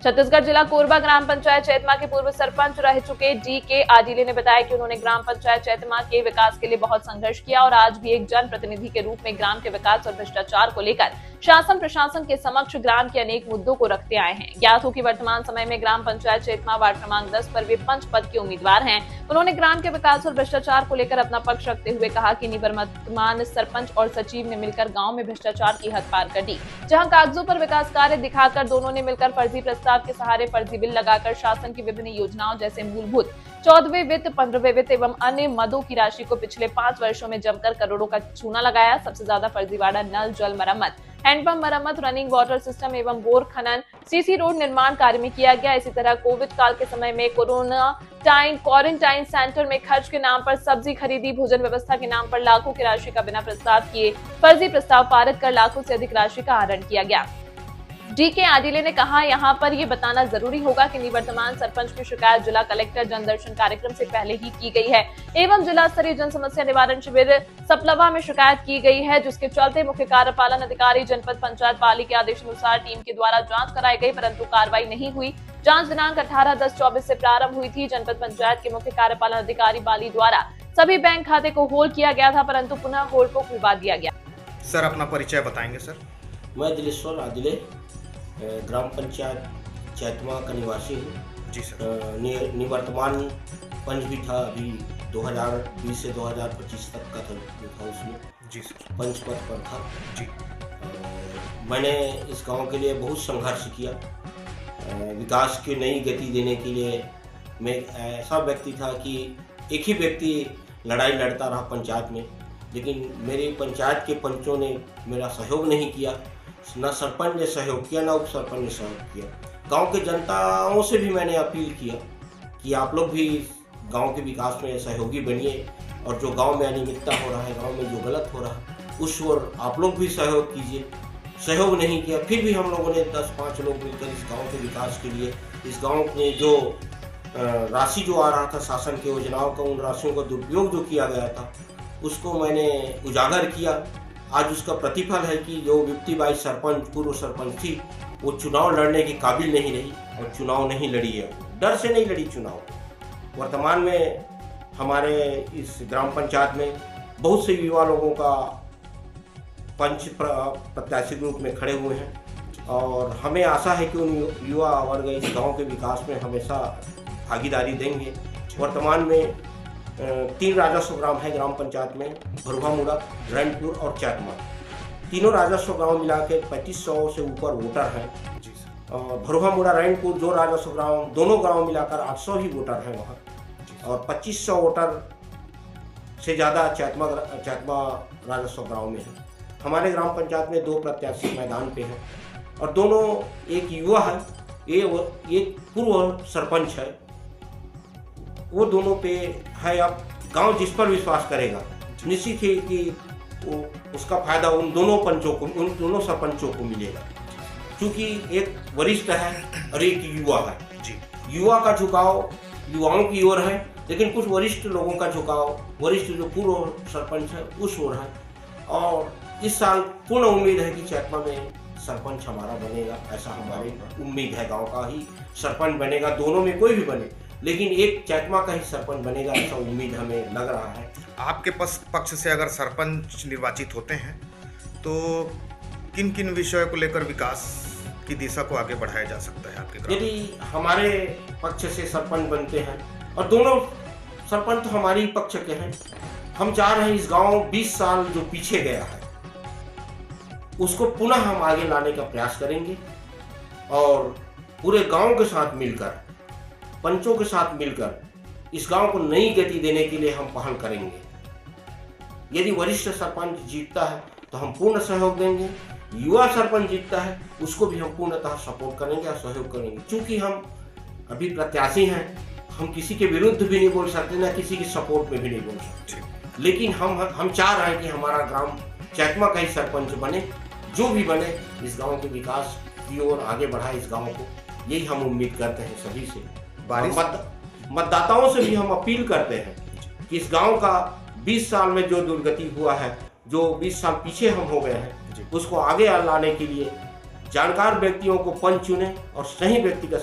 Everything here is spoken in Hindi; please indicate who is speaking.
Speaker 1: छत्तीसगढ़ जिला कोरबा ग्राम पंचायत चैतमा के पूर्व सरपंच रह चुके डी.के. आदिले ने बताया कि उन्होंने ग्राम पंचायत चैतमा के विकास के लिए बहुत संघर्ष किया और आज भी एक जनप्रतिनिधि के रूप में ग्राम के विकास और भ्रष्टाचार को लेकर शासन प्रशासन के समक्ष ग्राम के अनेक मुद्दों को रखते आए हैं। ज्ञात हो कि वर्तमान समय में ग्राम पंचायत चैतमा वार्ड क्रमांक 10 पर वे पंच पद के उम्मीदवार हैं। उन्होंने ग्राम के विकास और भ्रष्टाचार को लेकर अपना पक्ष रखते हुए कहा कि निवर्तमान सरपंच और सचिव ने मिलकर गाँव में भ्रष्टाचार की हद पार कर दी, जहाँ कागजों पर विकास कार्य दिखाकर दोनों ने मिलकर फर्जी प्रस्ताव के सहारे फर्जी बिल लगाकर शासन की विभिन्न योजनाओं जैसे मूलभूत 14वें वित्त 15वें वित्त एवं अन्य मदों की राशि को पिछले 5 वर्षों में जमकर करोड़ों का चूना लगाया। सबसे ज्यादा फर्जीवाड़ा नल जल मरम्मत, हैंडपंप मरम्मत, रनिंग वाटर सिस्टम एवं बोर खनन, सीसी रोड निर्माण कार्य में किया गया। इसी तरह कोविड काल के समय में क्वारंटाइन सेंटर में खर्च के नाम पर सब्जी खरीदी, भोजन व्यवस्था के नाम पर लाखों की राशि का बिना प्रस्ताव किए फर्जी प्रस्ताव पारित कर लाखों से अधिक राशि का आहरण किया गया। डी.के. आदिले ने कहा, यहाँ पर ये बताना जरूरी होगा कि निवर्तमान सरपंच की शिकायत जिला कलेक्टर जनदर्शन कार्यक्रम से पहले ही की गई है एवं जिला स्तरीय जन समस्या निवारण शिविर सपलवा में शिकायत की गई है, जिसके चलते मुख्य कार्यपालन अधिकारी जनपद पंचायत पाली के आदेश अनुसार टीम के द्वारा जांच कराई गई, परंतु कार्रवाई नहीं हुई। जांच दिनांक 18/10/24 से प्रारंभ हुई थी। जनपद पंचायत के मुख्य कार्यपालन अधिकारी पाली द्वारा सभी बैंक खाते को होल्ड किया गया था, परंतु पुनः होल्ड को खुलवा दिया गया।
Speaker 2: सर, अपना परिचय बताएंगे सर?
Speaker 3: मैं दिलेश्वर आदिले ग्राम पंचायत चैतमा का निवासी हूँ।
Speaker 2: जी सर।
Speaker 3: निवर्तमान पंच भी था, अभी 2020 से 2025 तक का था उसमें।
Speaker 2: जी सर।
Speaker 3: पंच पद पर था।
Speaker 2: जी।
Speaker 3: मैंने इस गांव के लिए बहुत संघर्ष किया। विकास की नई गति देने के लिए मैं ऐसा व्यक्ति था कि एक ही व्यक्ति लड़ाई लड़ता रहा पंचायत में, लेकिन मेरी पंचायत के पंचों ने मेरा सहयोग नहीं किया। न सरपंच ने सहयोग किया, न उप सरपंच ने सहयोग किया। गांव के जनताओं से भी मैंने अपील किया कि आप लोग भी गांव के विकास में सहयोगी बनिए और जो गांव में अनियमितता हो रहा है, गांव में जो गलत हो रहा है, उस ओर आप लोग भी सहयोग कीजिए। सहयोग नहीं किया। फिर भी हम लोगों ने 10-5 लोग मिलकर इस गाँव के विकास के लिए, इस गाँव में जो राशि जो आ रहा था शासन की योजनाओं का, उन राशियों का दुरुपयोग जो किया गया था उसको मैंने उजागर किया। आज उसका प्रतिफल है कि जो वित्तीबाई सरपंच पूर्व सरपंच थी, वो चुनाव लड़ने के काबिल नहीं रही और चुनाव नहीं लड़ी है। डर से नहीं लड़ी चुनाव। वर्तमान में हमारे इस ग्राम पंचायत में बहुत से युवा लोगों का पंच प्रत्याशी के रूप में खड़े हुए हैं और हमें आशा है कि उन युवा वर्ग इस गांव के विकास में हमेशा भागीदारी देंगे। वर्तमान में 3 राजस्व ग्राम है ग्राम पंचायत में, भरुहा मुड़ा, रैनपुर और चैतमा। तीनों राजस्व ग्राम मिला के 3500 से ऊपर वोटर हैं। भरुहा मुड़ा, रैनपुर जो राजस्व ग्राम, दोनों गांव मिलाकर 800 ही वोटर हैं वहाँ, और 2500 वोटर से ज़्यादा चैतमा राजस्व गाँव में है। हमारे ग्राम पंचायत में 2 प्रत्याशी मैदान पे हैं और दोनों, एक युवा है, ये पूर्व सरपंच है, वो दोनों पे है। अब गांव जिस पर विश्वास करेगा निश्चित है कि उसका फायदा उन दोनों पंचों को, उन दोनों सरपंचों को मिलेगा, क्योंकि एक वरिष्ठ है और एक युवा है। युवा का झुकाव युवाओं की ओर है, लेकिन कुछ वरिष्ठ लोगों का झुकाव वरिष्ठ जो पूर्व सरपंच है उस ओर है। और इस साल पूर्ण उम्मीद है कि चैतमा में सरपंच हमारा बनेगा, ऐसा हमारी उम्मीद है। गाँव का ही सरपंच बनेगा, दोनों में कोई भी बने, लेकिन एक चैतमा का ही सरपंच बनेगा, ऐसा उम्मीद हमें लग रहा है।
Speaker 2: आपके पक्ष से अगर सरपंच निर्वाचित होते हैं तो किन किन विषयों को लेकर विकास की दिशा को आगे बढ़ाया जा सकता है आपके ग्राम?
Speaker 3: यदि हमारे पक्ष से सरपंच बनते हैं, और दोनों सरपंच तो हमारे ही पक्ष के हैं, हम चाह रहे हैं इस गांव 20 साल जो पीछे गया है उसको पुनः हम आगे लाने का प्रयास करेंगे और पूरे गांव के साथ मिलकर, पंचों के साथ मिलकर इस गांव को नई गति देने के लिए हम पहल करेंगे। यदि वरिष्ठ सरपंच जीतता है तो हम पूर्ण सहयोग देंगे, युवा सरपंच जीतता है उसको भी हम पूर्णतः सपोर्ट करेंगे और सहयोग करेंगे। क्योंकि हम अभी प्रत्याशी हैं, हम किसी के विरुद्ध भी नहीं बोल सकते, ना किसी के सपोर्ट में भी नहीं बोल सकते, लेकिन हम चाह रहे हैं कि हमारा ग्राम चैतमा का ही सरपंच बने, जो भी बने इस गाँव के विकास की ओर आगे बढ़ाए इस गाँव को, यही हम उम्मीद करते हैं सभी से। मतदाताओं से भी हम अपील करते हैं कि इस गांव का 20 साल में जो दुर्गति हुआ है, जो 20 साल पीछे हम हो गए हैं, उसको आगे लाने के लिए जानकार व्यक्तियों को पंच चुने और सही व्यक्ति का